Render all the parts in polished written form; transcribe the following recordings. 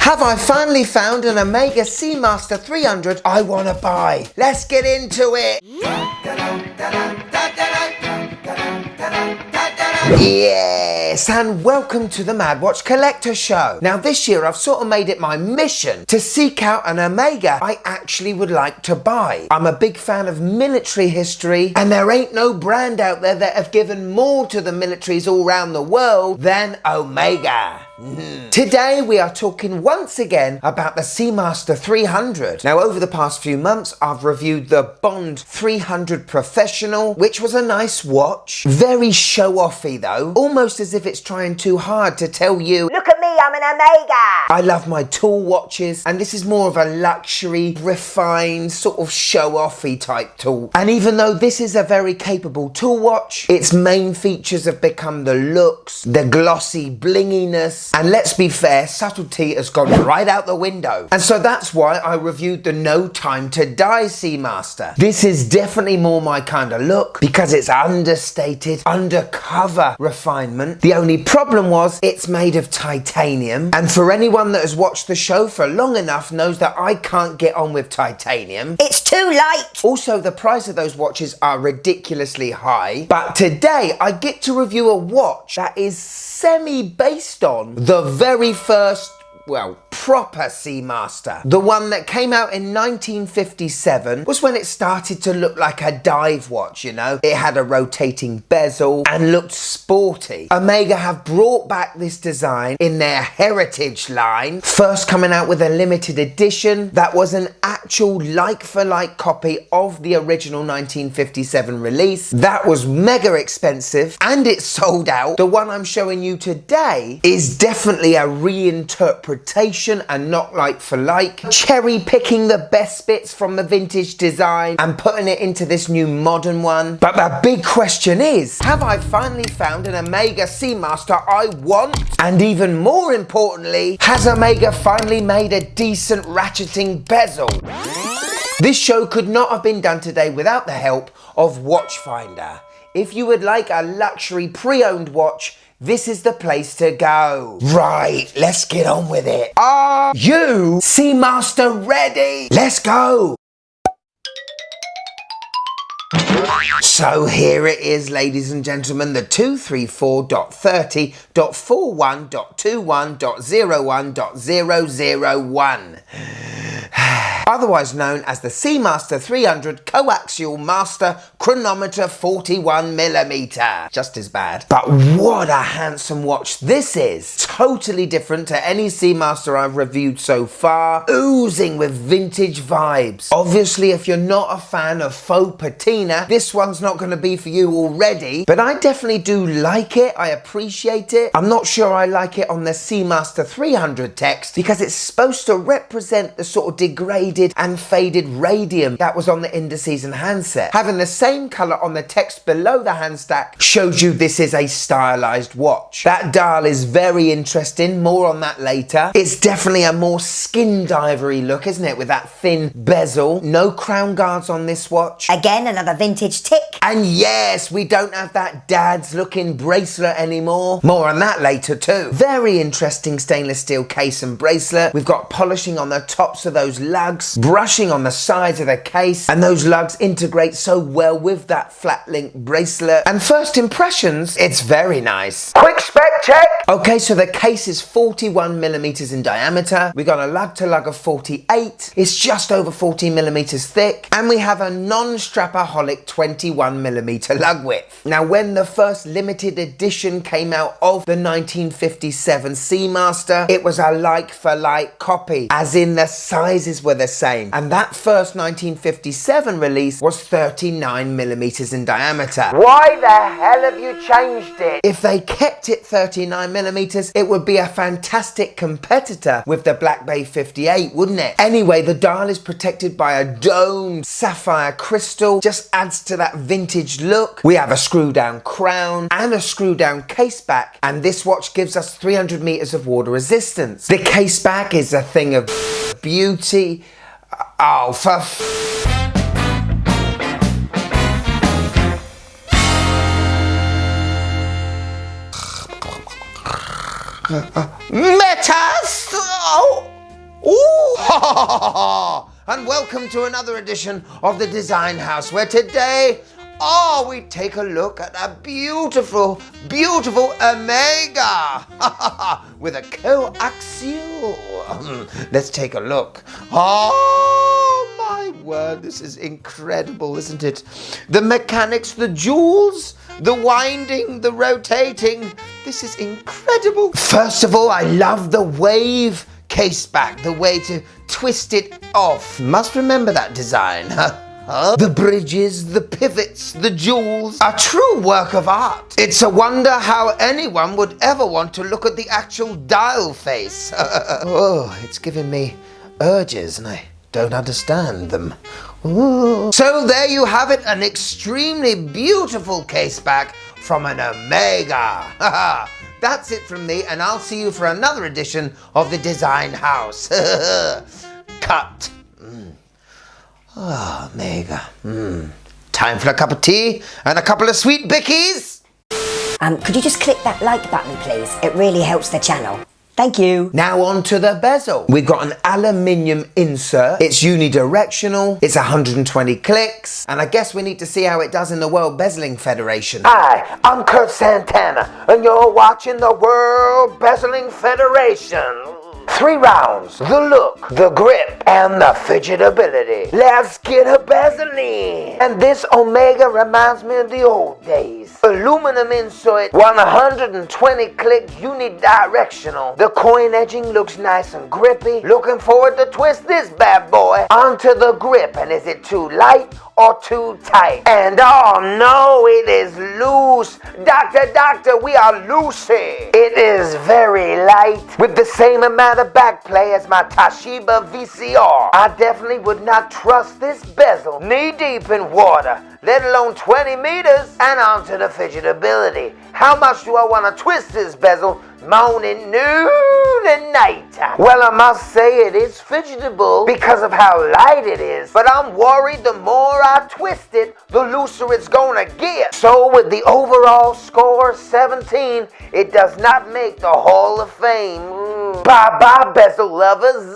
Have I finally found an Omega Seamaster 300 I want to buy? Let's get into it! Yes, and welcome to the Mad Watch Collector Show. Now this year I've sort of made it my mission to seek out an Omega I actually would like to buy. I'm a big fan of military history, and there ain't no brand out there that have given more to the militaries all around the world than Omega. Today we are talking once again about the Seamaster 300. Now over the past few months I've reviewed the Bond 300 Professional, which was a nice watch. Very show-offy though, almost as if it's trying too hard to tell you, look at me, I'm an Omega! I love my tool watches, and this is more of a luxury, refined, sort of show-offy type tool. And even though this is a very capable tool watch, its main features have become the looks, the glossy blinginess, and let's be fair, subtlety has gone right out the window. And so that's why I reviewed the No Time to Die Seamaster. This is definitely more my kind of look because it's understated, undercover refinement. The only problem was it's made of titanium, and for anyone that has watched the show for long enough knows that I can't get on with titanium. It's too light. Also, the price of those watches are ridiculously high, but today I get to review a watch that is semi-based on the very first, well, proper Seamaster. The one that came out in 1957 was when it started to look like a dive watch, you know? It had a rotating bezel and looked sporty. Omega have brought back this design in their heritage line, first coming out with a limited edition that was an actual like-for-like copy of the original 1957 release. That was mega expensive and it sold out. The one I'm showing you today is definitely a reinterpretation and not like for like, cherry picking the best bits from the vintage design and putting it into this new modern one. But the big question is, have I finally found an Omega Seamaster I want? And even more importantly, has Omega finally made a decent ratcheting bezel? This show could not have been done today without the help of Watchfinder. If you would like a luxury pre-owned watch, this is the place to go. Right, let's get on with it. Are you Seamaster ready? Let's go. So here it is, ladies and gentlemen, the 234.30.41.21.01.001. Otherwise known as the Seamaster 300 Co-Axial Master Chronometer 41mm. Just as bad. But what a handsome watch this is. Totally different to any Seamaster I've reviewed so far. Oozing with vintage vibes. Obviously, if you're not a fan of faux patina, this one's not going to be for you already. But I definitely do like it. I appreciate it. I'm not sure I like it on the Seamaster 300 text because it's supposed to represent the sort of degraded and faded radium that was on the indices and handset. Having the same colour on the text below the handstack shows you this is a stylized watch. That dial is very interesting, more on that later. It's definitely a more skin divery look, isn't it, with that thin bezel. No crown guards on this watch. Again, another vintage tick. And yes, we don't have that dad's looking bracelet anymore. More on that later too. Very interesting stainless steel case and bracelet. We've got polishing on the tops of those lugs, brushing on the sides of the case, and those lugs integrate so well with that flat link bracelet. And first impressions, it's very nice. Quick spec check! Okay, so the case is 41mm in diameter. We got a lug to lug of 48. It's just over 14mm thick, and we have a non-strapaholic 21mm lug width. Now, when the first limited edition came out of the 1957 Seamaster, it was a like-for-like copy, as in the sizes were the same. And that first 1957 release was 39mm in diameter. Why the hell have you changed it? If they kept it 39mm, it would be a fantastic competitor with the Black Bay 58, wouldn't it? Anyway, the dial is protected by a domed sapphire crystal, just adds to that vintage look. We have a screw down crown and a screw down case back, and this watch gives us 300 meters of water resistance. The case back is a thing of beauty. Oh, for Metas! Oh. And welcome to another edition of the Design House, where today, we take a look at a beautiful, beautiful Omega with a co-axial. Let's take a look. Oh my word, this is incredible, isn't it? The mechanics, the jewels, the winding, the rotating. This is incredible. First of all, I love the wave case back, the way to twist it off. Must remember that design. The bridges, the pivots, the jewels, a true work of art. It's a wonder how anyone would ever want to look at the actual dial face. Oh, it's giving me urges and I don't understand them. Ooh. So there you have it, an extremely beautiful case back from an Omega. That's it from me, and I'll see you for another edition of the Design House. Cut. Oh, Omega. Time for a cup of tea and a couple of sweet bickies. Could you just click that like button, please? It really helps the channel. Thank you. Now on to the bezel. We've got an aluminium insert. It's unidirectional. It's 120 clicks. And I guess we need to see how it does in the World Bezeling Federation. Hi, I'm Kurt Santana, and you're watching the World Bezeling Federation. 3 rounds, the look, the grip, and the fidgetability. Let's get a bezeling. And this Omega reminds me of the old days. Aluminum insert, 120 click, unidirectional. The coin edging looks nice and grippy. Looking forward to twist this bad boy onto the grip. And is it too light or too tight? And oh no, it is loose. Doctor, we are loosey. It is very light with the same amount of back play as my Toshiba VCR. I definitely would not trust this bezel knee deep in water, let alone 20 meters, and onto the fidgetability. How much do I want to twist this bezel morning, noon, and night? Well, I must say it is fidgetable because of how light it is, but I'm worried the more I twist it, the looser it's gonna get. So with the overall score 17, it does not make the Hall of Fame. Bye-bye, bezel lovers.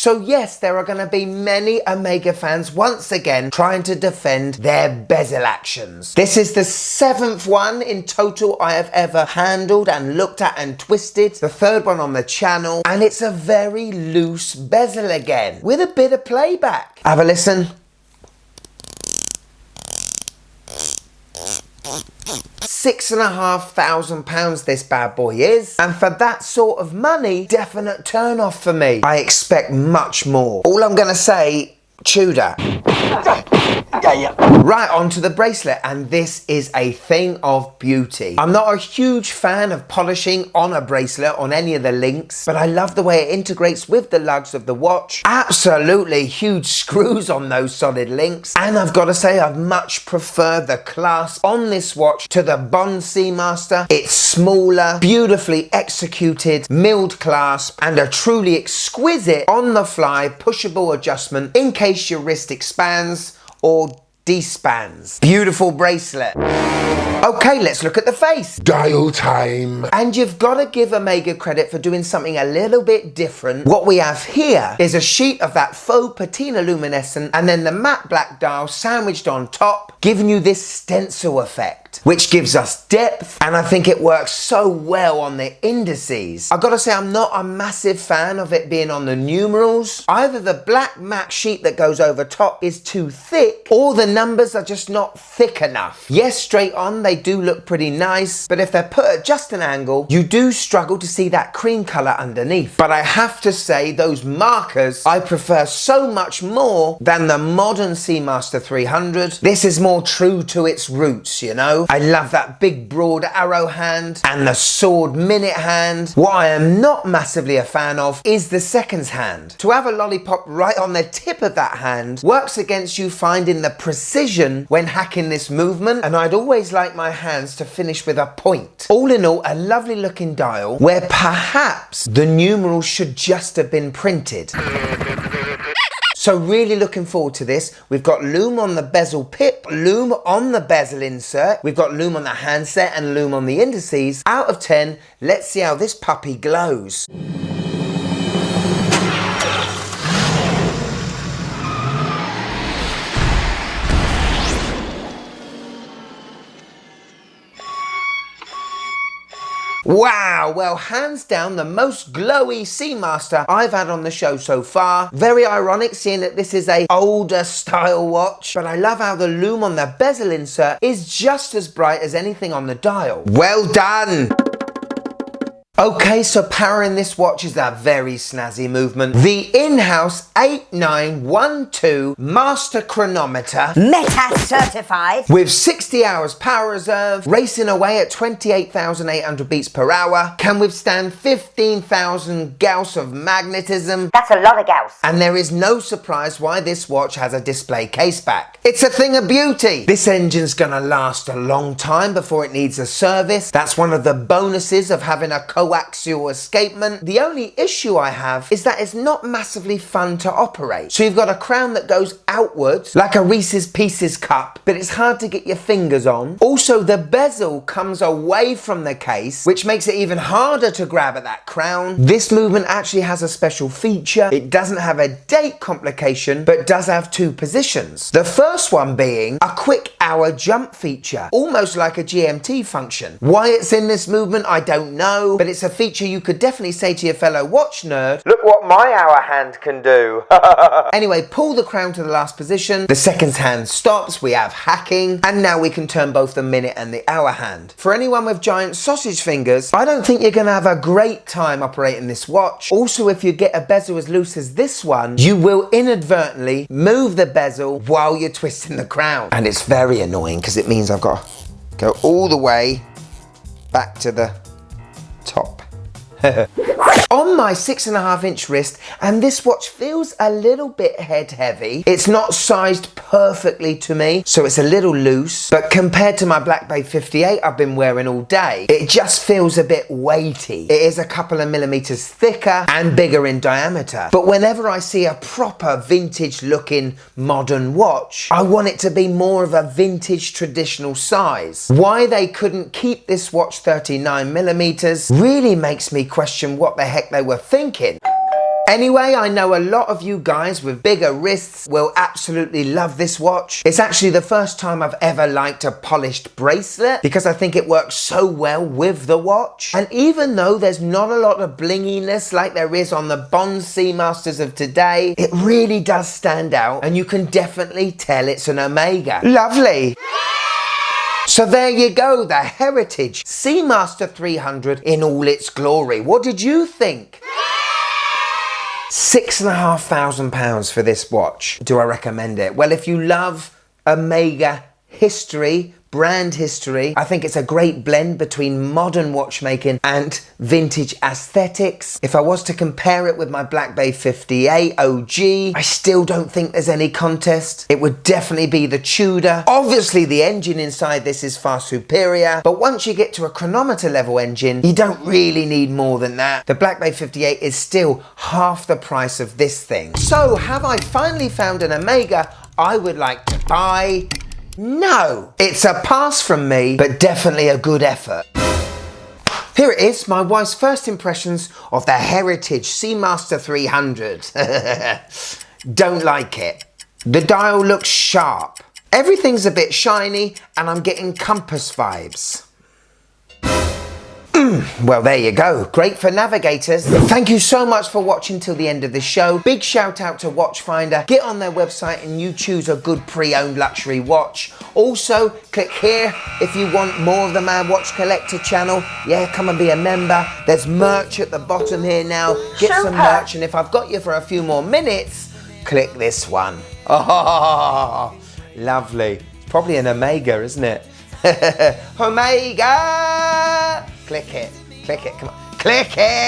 So yes, there are going to be many Omega fans once again trying to defend their bezel actions. This is the 7th one in total I have ever handled and looked at and twisted. The 3rd one on the channel, and it's a very loose bezel again with a bit of playback. Have a listen. £6,500 this bad boy is, and for that sort of money, definite turn off for me. I expect much more. All I'm gonna say, Tudor. Right, on to the bracelet, and this is a thing of beauty. I'm not a huge fan of polishing on a bracelet on any of the links, but I love the way it integrates with the lugs of the watch. Absolutely huge screws on those solid links, and I've got to say I much prefer the clasp on this watch to the Bond Seamaster. It's smaller, beautifully executed, milled clasp, and a truly exquisite on-the-fly pushable adjustment in case your wrist expands or despans. Beautiful bracelet. Okay, let's look at the face. Dial time. And you've got to give Omega credit for doing something a little bit different. What we have here is a sheet of that faux patina luminescent and then the matte black dial sandwiched on top, giving you this stencil effect, which gives us depth, and I think it works so well on the indices. I've got to say I'm not a massive fan of it being on the numerals. Either the black matte sheet that goes over top is too thick, or the numbers are just not thick enough. Yes, straight on they do look pretty nice, but if they're put at just an angle, you do struggle to see that cream color underneath. But I have to say those markers I prefer so much more than the modern Seamaster 300. This is more true to its roots, you know. I love that big broad arrow hand and the sword minute hand. What I am not massively a fan of is the seconds hand. To have a lollipop right on the tip of that hand works against you finding the precision when hacking this movement, and I'd always like my hands to finish with a point. All in all, a lovely looking dial where perhaps the numerals should just have been printed. So really looking forward to this. We've got Lume on the bezel pip, Lume on the bezel insert, we've got Lume on the handset and Lume on the indices. Out of 10, let's see how this puppy glows. Wow, well, hands down the most glowy Seamaster I've had on the show so far. Very ironic seeing that this is a older style watch, but I love how the lume on the bezel insert is just as bright as anything on the dial. Well done! Okay, so powering this watch is a very snazzy movement. The in-house 8912 Master Chronometer. Meta certified. With 60 hours power reserve, racing away at 28,800 beats per hour, can withstand 15,000 Gauss of magnetism. That's a lot of Gauss. And there is no surprise why this watch has a display case back. It's a thing of beauty. This engine's gonna last a long time before it needs a service. That's one of the bonuses of having a Co-Axial escapement. The only issue I have is that it's not massively fun to operate. So you've got a crown that goes outwards like a Reese's Pieces cup, but it's hard to get your fingers on. Also, the bezel comes away from the case, which makes it even harder to grab at that crown. This movement actually has a special feature. It doesn't have a date complication, but does have two positions. The first one being a quick hour jump feature, almost like a GMT function. Why it's in this movement, I don't know, but it's a feature you could definitely say to your fellow watch nerd, look what my hour hand can do. Anyway, pull the crown to the last position, the seconds hand stops, we have hacking, and now we can turn both the minute and the hour hand. For anyone with giant sausage fingers, I don't think you're gonna have a great time operating this watch. Also, if you get a bezel as loose as this one, you will inadvertently move the bezel while you're twisting the crown. And it's very annoying because it means I've got to go all the way back to the top. On my 6.5-inch wrist, and this watch feels a little bit head heavy. It's not sized perfectly to me, so it's a little loose, but compared to my Black Bay 58 I've been wearing all day, it just feels a bit weighty. It is a couple of millimeters thicker and bigger in diameter, but whenever I see a proper vintage looking modern watch, I want it to be more of a vintage traditional size. Why they couldn't keep this watch 39 millimeters really makes me question what the heck they were thinking. Anyway, I know a lot of you guys with bigger wrists will absolutely love this watch. It's actually the first time I've ever liked a polished bracelet because I think it works so well with the watch. And even though there's not a lot of blinginess like there is on the Bond Seamasters of today, it really does stand out and you can definitely tell it's an Omega. Lovely. So there you go, the Heritage Seamaster 300 in all its glory. What did you think? £6,500 for this watch. Do I recommend it? Well, if you love Omega history, brand history, I think it's a great blend between modern watchmaking and vintage aesthetics. If I was to compare it with my Black Bay 58 OG, I still don't think there's any contest. It would definitely be the Tudor. Obviously the engine inside this is far superior, but once you get to a chronometer level engine, you don't really need more than that. The Black Bay 58 is still half the price of this thing. So have I finally found an Omega I would like to buy? No, it's a pass from me, but definitely a good effort. Here it is, my wife's first impressions of the Heritage Seamaster 300. Don't like it. The dial looks sharp. Everything's a bit shiny and I'm getting compass vibes. Well, there you go. Great for navigators. Thank you so much for watching till the end of this show. Big shout out to Watchfinder. Get on their website and you choose a good pre-owned luxury watch. Also, click here if you want more of the Mad Watch Collector channel. Yeah, come and be a member. There's merch at the bottom here now. Get some merch, and if I've got you for a few more minutes, click this one. Oh, lovely. It's probably an Omega, isn't it? Omega! Click it, come on, click it!